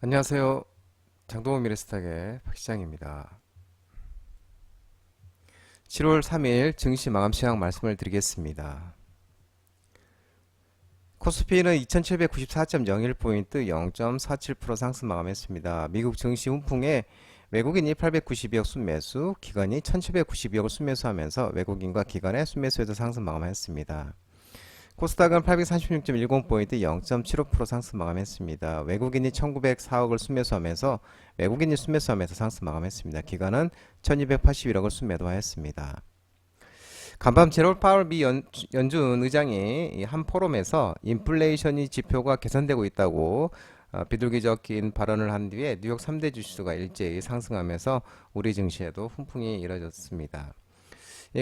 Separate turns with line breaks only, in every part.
안녕하세요. 장동원 미래스탁의 박시장입니다. 7월 3일 증시 마감 시황 말씀을 드리겠습니다. 코스피는 2794.01포인트 0.47% 상승 마감했습니다. 미국 증시 훈풍에 외국인이 892억 순매수, 기관이 1792억을 순매수하면서 외국인과 기관의 순매수에도 상승 마감했습니다. 코스닥은 836.10포인트 0.75% 상승 마감했습니다. 외국인이 1904억을 순매수하면서 상승 마감했습니다. 기관은 1281억을 순매도하였습니다. 간밤 제롬 파월 미 연준 의장이 한 포럼에서 인플레이션이 지표가 개선되고 있다고 비둘기적인 발언을 한 뒤에 뉴욕 3대 지수가 일제히 상승하면서 우리 증시에도 훈풍이 이뤄졌습니다.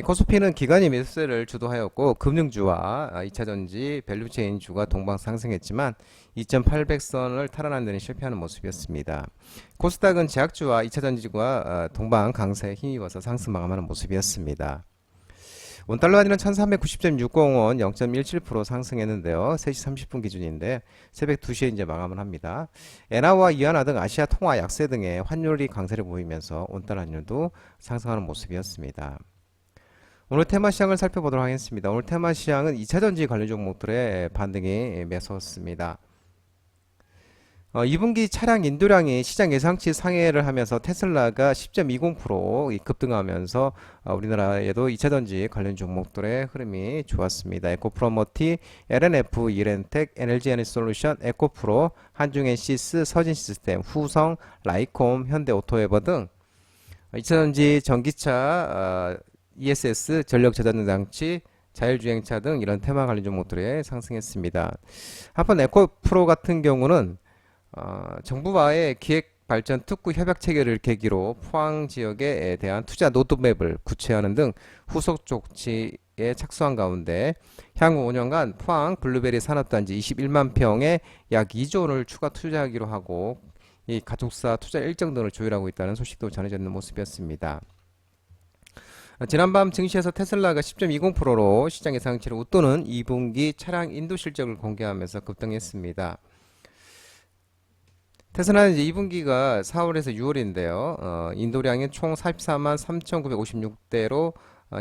코스피는 기관이 매수세를 주도하였고 금융주와 2차전지 밸류체인주가 동방 상승했지만 2800선을 탈환하는 데는 실패하는 모습이었습니다. 코스닥은 제약주와 2차전지가 동방 강세에 힘입어서 상승 마감하는 모습이었습니다. 원달러 환율은 1390.60원 0.17% 상승했는데요. 3시 30분 기준인데 새벽 2시에 이제 마감을 합니다. 엔화와 위안화 등 아시아 통화 약세 등의 환율이 강세를 보이면서 원달러 환율도 상승하는 모습이었습니다. 오늘 테마 시장을 살펴보도록 하겠습니다. 오늘 테마 시장은 2차전지 관련 종목들의 반등이 매서웠습니다. 2분기 차량 인도량이 시장 예상치 상회를 하면서 테슬라가 10.20% 급등하면서 우리나라에도 2차전지 관련 종목들의 흐름이 좋았습니다. 에코프로머티, LNF, 이렌텍, NLG에너지솔루션, 에코프로, 한중엔시스, 서진시스템, 후성, 라이콤, 현대오토에버 등 2차전지 전기차 ESS, 전력저장장치, 자율주행차 등 이런 테마 관련 종목들에 상승했습니다. 한편 에코프로 같은 경우는 정부와의 기획발전 특구 협약 체결을 계기로 포항 지역에 대한 투자 로드맵을 구체화하는 등 후속 조치에 착수한 가운데 향후 5년간 포항 블루베리 산업단지 21만 평에 약 2조 원을 추가 투자하기로 하고 이 가족사 투자 일정 등을 조율하고 있다는 소식도 전해졌는 모습이었습니다. 지난밤 증시에서 테슬라가 10.20%로 시장 예상치를 웃도는 2분기 차량 인도 실적을 공개하면서 급등했습니다. 테슬라는 이제 2분기가 4월에서 6월인데요. 인도량이 총 44만 3,956대로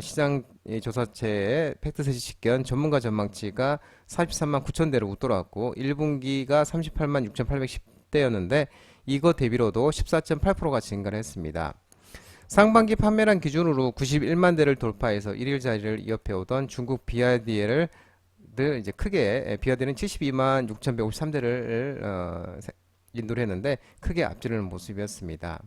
시장 조사체의 팩트셋이 집계한 전문가 전망치가 43만 9천대로 웃돌았고 1분기가 38만 6,810대였는데 이거 대비로도 14.8%가 증가를 했습니다. 상반기 판매량 기준으로 91만 대를 돌파해서 1일 자리를 이어펴오던 중국 BYD를 이제 크게 BYD는 72만 6,153대를 인도를 했는데 크게 앞지르는 모습이었습니다.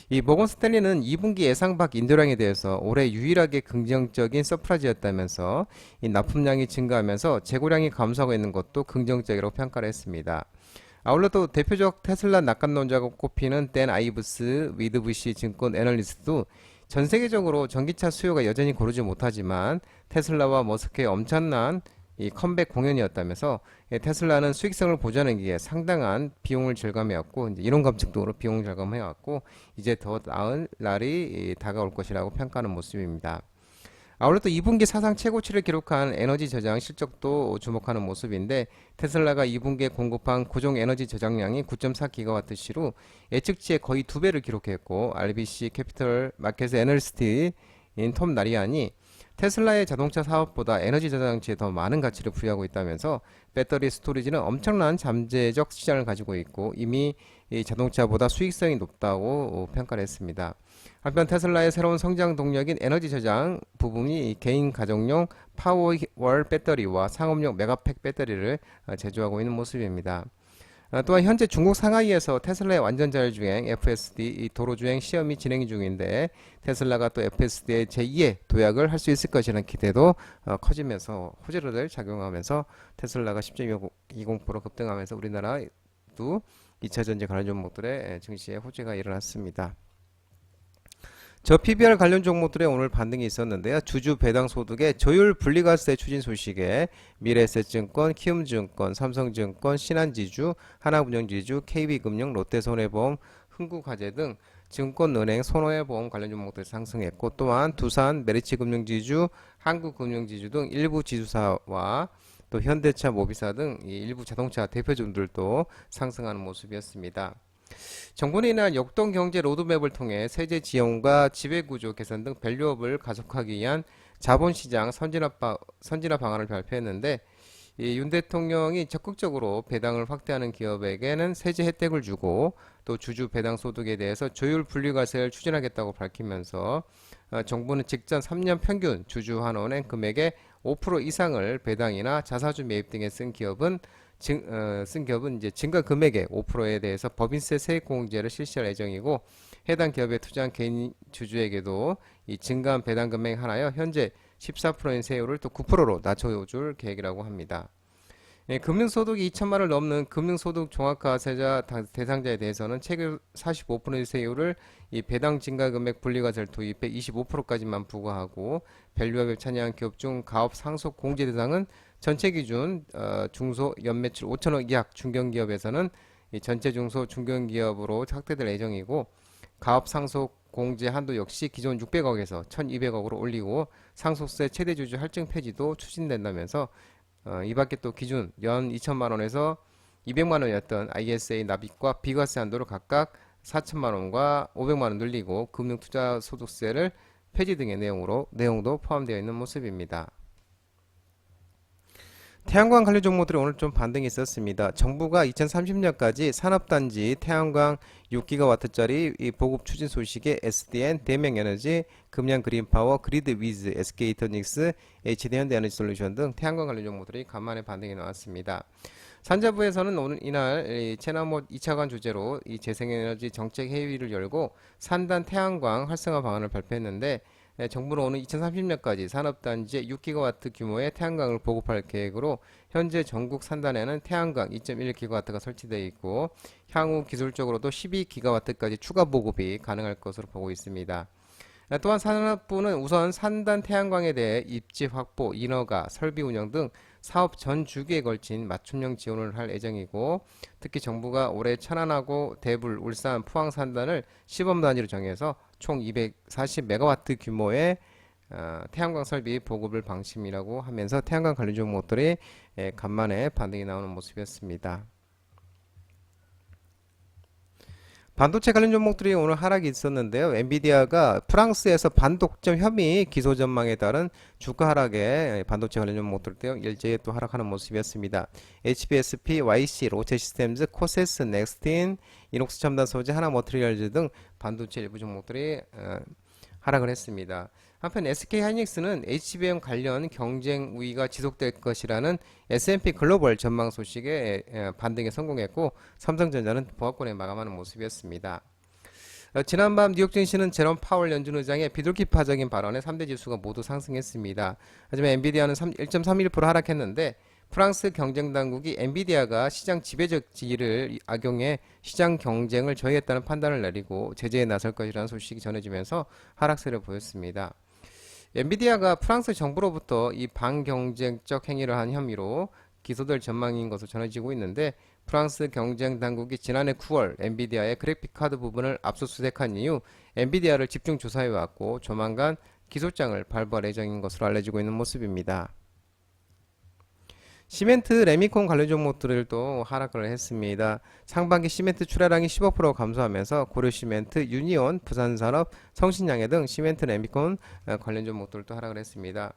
이 모건 스탠리는 2분기 예상 밖 인도량에 대해서 올해 유일하게 긍정적인 서프라이즈였다면서 이 납품량이 증가하면서 재고량이 감소하고 있는 것도 긍정적이라고 평가를 했습니다. 아울러 또 대표적 테슬라 낙관론자가 꼽히는 댄 아이브스 위드부시 증권 애널리스트도 전 세계적으로 전기차 수요가 여전히 고르지 못하지만 테슬라와 머스크의 엄청난 이 컴백 공연이었다면서 테슬라는 수익성을 보장하기 위해 상당한 비용을 절감해왔고 이제 이론 감축 등으로 비용을 절감해왔고 이제 더 나은 날이 다가올 것이라고 평가하는 모습입니다. 아울러 또 2분기 사상 최고치를 기록한 에너지 저장 실적도 주목하는 모습인데 테슬라가 2분기에 공급한 고정 에너지 저장량이 9.4기가와트시로 예측치의 거의 2배를 기록했고 RBC 캐피털 마켓 애널리스트인 톰 나리안이 테슬라의 자동차 사업보다 에너지 저장치에 더 많은 가치를 부여하고 있다면서 배터리 스토리지는 엄청난 잠재적 시장을 가지고 있고 이미 이 자동차보다 수익성이 높다고 평가를 했습니다. 한편 테슬라의 새로운 성장 동력인 에너지 저장 부분이 개인 가정용 파워월 배터리와 상업용 메가팩 배터리를 제조하고 있는 모습입니다. 또한 현재 중국 상하이에서 테슬라의 완전 자율주행 FSD 도로주행 시험이 진행 중인데 테슬라가 또 FSD의 제2의 도약을 할 수 있을 것이라는 기대도 커지면서 호재를 작용하면서 테슬라가 10.20% 급등하면서 우리나라도 2차전지 관련 종목들의 증시에 호재가 일어났습니다. 저 PBR 관련 종목들의 오늘 반등이 있었는데요. 주주 배당 소득의 조율 분리과세 추진 소식에 미래에셋증권, 키움증권, 삼성증권, 신한지주, 하나금융지주, KB금융, 롯데손해보험, 흥국화재 등 증권은행, 손해보험 관련 종목들이 상승했고 또한 두산, 메리츠금융지주, 한국금융지주 등 일부 지주사와 또 현대차, 모비사 등 이 일부 자동차 대표주들도 상승하는 모습이었습니다. 정부는 이날 역동 경제 로드맵을 통해 세제 지원과 지배구조 개선 등 밸류업을 가속하기 위한 자본시장 선진화 방안을 발표했는데 이 윤 대통령이 적극적으로 배당을 확대하는 기업에게는 세제 혜택을 주고 또 주주 배당 소득에 대해서 조율 분리과세를 추진하겠다고 밝히면서 정부는 직전 3년 평균 주주 환원의 금액의 5% 이상을 배당이나 자사주 매입 등에 쓴 기업은 이제 증가 금액의 5%에 대해서 법인세 세액 공제를 실시할 예정이고 해당 기업에 투자한 개인 주주에게도 이 증가한 배당 금액 하나여 현재 14%인 세율을 또 9%로 낮춰줄 계획이라고 합니다. 예, 금융소득이 2천만 원을 넘는 금융소득 종합과세자 대상자에 대해서는 최고 45%의 세율을 이 배당 증가 금액 분리과세를 도입해 25%까지만 부과하고 밸류업에 참여한 기업 중 가업 상속 공제 대상은 전체 기준 중소 연매출 5천억 이하 중견기업에서는 이 전체 중소 중견기업으로 확대될 예정이고 가업 상속 공제 한도 역시 기존 600억에서 1200억으로 올리고 상속세 최대 주주 할증 폐지도 추진된다면서 이 밖에 또 기준 연 2천만 원에서 200만 원이었던 ISA 납입과 비과세 한도를 각각 4천만 원과 500만 원 늘리고 금융투자소득세를 폐지 등의 내용도 포함되어 있는 모습입니다. 태양광 관련 종목들이 오늘 좀 반등이 있었습니다. 정부가 2030년까지 산업단지 태양광 6기가와트짜리 이 보급 추진 소식에 SDN, 대명에너지, 금양그린파워, 그리드위즈, SK이터닉스, HD현대에너지솔루션 등 태양광 관련 종목들이 간만에 반등이 나왔습니다. 산자부에서는 오늘 이날 체나모 2차관 주제로 이 재생에너지 정책 회의를 열고 산단 태양광 활성화 방안을 발표했는데 정부는 오늘 2030년까지 산업단지에 6기가와트 규모의 태양광을 보급할 계획으로 현재 전국 산단에는 태양광 2.1기가와트가 설치되어 있고 향후 기술적으로도 12기가와트까지 추가 보급이 가능할 것으로 보고 있습니다. 또한 산업부는 우선 산단 태양광에 대해 입지 확보, 인허가, 설비 운영 등 사업 전 주기에 걸친 맞춤형 지원을 할 예정이고 특히 정부가 올해 천안하고 대불, 울산, 포항 산단을 시범 단위로 정해서 총 240메가와트 규모의 태양광 설비 보급을 방침이라고 하면서 태양광 관련 종목들이 간만에 반등이 나오는 모습이었습니다. 반도체 관련 종목들이 오늘 하락이 있었는데요. 엔비디아가 프랑스에서 반독점 혐의 기소 전망에 따른 주가 하락에 반도체 관련 종목들도 일제히 또 하락하는 모습이었습니다. HBSP, YC, 롯데시스템즈, 코세스, 넥스틴, 이녹스 첨단 소재, 하나머트리얼즈 등 반도체 일부 종목들이 하락을 했습니다. 한편 SK하이닉스는 HBM 관련 경쟁 우위가 지속될 것이라는 S&P 글로벌 전망 소식에 반등에 성공했고 삼성전자는 보합권에 마감하는 모습이었습니다. 지난밤 뉴욕 증시는 제롬 파월 연준 의장의 비둘기파적인 발언에 3대 지수가 모두 상승했습니다. 하지만 엔비디아는 1.31% 하락했는데 프랑스 경쟁당국이 엔비디아가 시장 지배적 지위를 악용해 시장 경쟁을 저해했다는 판단을 내리고 제재에 나설 것이라는 소식이 전해지면서 하락세를 보였습니다. 엔비디아가 프랑스 정부로부터 이 반경쟁적 행위를 한 혐의로 기소될 전망인 것으로 전해지고 있는데 프랑스 경쟁 당국이 지난해 9월 엔비디아의 그래픽 카드 부분을 압수수색한 이후 엔비디아를 집중 조사해 왔고 조만간 기소장을 발부할 예정인 것으로 알려지고 있는 모습입니다. 시멘트, 레미콘 관련 종목들을 또 하락을 했습니다. 상반기 시멘트 출하량이 15% 감소하면서 고려시멘트, 유니온, 부산산업, 성신양해 등 시멘트, 레미콘 관련 종목들도 하락을 했습니다.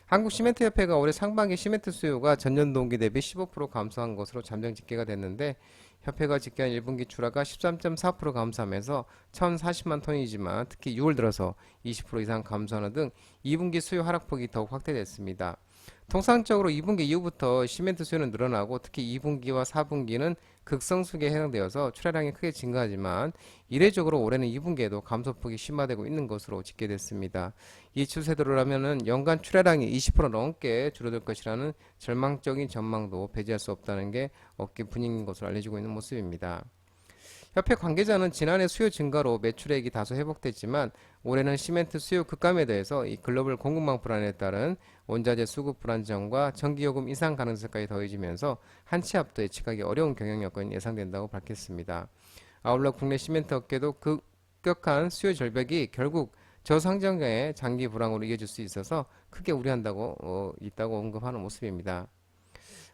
한국시멘트협회가 올해 상반기 시멘트 수요가 전년 동기 대비 15% 감소한 것으로 잠정 집계가 됐는데 협회가 집계한 1분기 출하가 13.4% 감소하면서 1,040만 톤이지만 특히 6월 들어서 20% 이상 감소하는 등 2분기 수요 하락폭이 더욱 확대됐습니다. 통상적으로 2분기 이후부터 시멘트 수요는 늘어나고 특히 2분기와 4분기는 극성수기에 해당되어서 출하량이 크게 증가하지만 이례적으로 올해는 2분기에도 감소폭이 심화되고 있는 것으로 집계됐습니다. 이 추세대로라면 연간 출하량이 20% 넘게 줄어들 것이라는 절망적인 전망도 배제할 수 없다는 게 업계 분위기인 것으로 알려지고 있는 모습입니다. 협회 관계자는 지난해 수요 증가로 매출액이 다소 회복됐지만 올해는 시멘트 수요 급감에 대해서 이 글로벌 공급망 불안에 따른 원자재 수급 불안정과 전기요금 인상 가능성까지 더해지면서 한치 앞도 예측하기 어려운 경영 여건이 예상된다고 밝혔습니다. 아울러 국내 시멘트 업계도 급격한 수요 절벽이 결국 저상장의 장기 불황으로 이어질 수 있어서 크게 우려한다고 있다고 언급하는 모습입니다.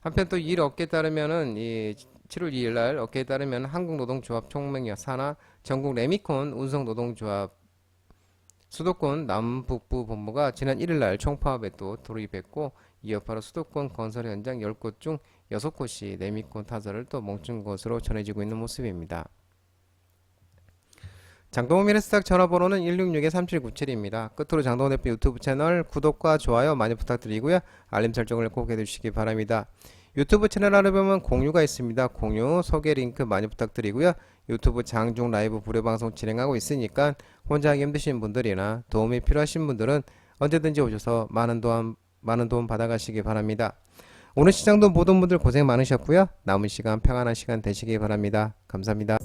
한편 또 일 업계에 따르면은 이 7월 2일 날 업계에 따르면 한국노동조합 총맹 산하 전국 레미콘 운송노동조합 수도권 남북부 본부가 지난 1일 날 총파업에 또 돌입했고, 이 여파로 수도권 건설 현장 10곳 중 6곳이 레미콘 타설을 또 멈춘 것으로 전해지고 있는 모습입니다. 장동호 미래스탁 전화번호는 166-3797입니다. 끝으로 장동호 대표 유튜브 채널 구독과 좋아요 많이 부탁드리고요. 알림 설정을 꼭 해주시기 바랍니다. 유튜브 채널 알아보면 공유가 있습니다. 공유, 소개 링크 많이 부탁드리고요. 유튜브 장중 라이브 무료 방송 진행하고 있으니까 혼자 하기 힘드신 분들이나 도움이 필요하신 분들은 언제든지 오셔서 많은 도움 받아가시기 바랍니다. 오늘 시장도 모든 분들 고생 많으셨고요. 남은 시간 평안한 시간 되시기 바랍니다. 감사합니다.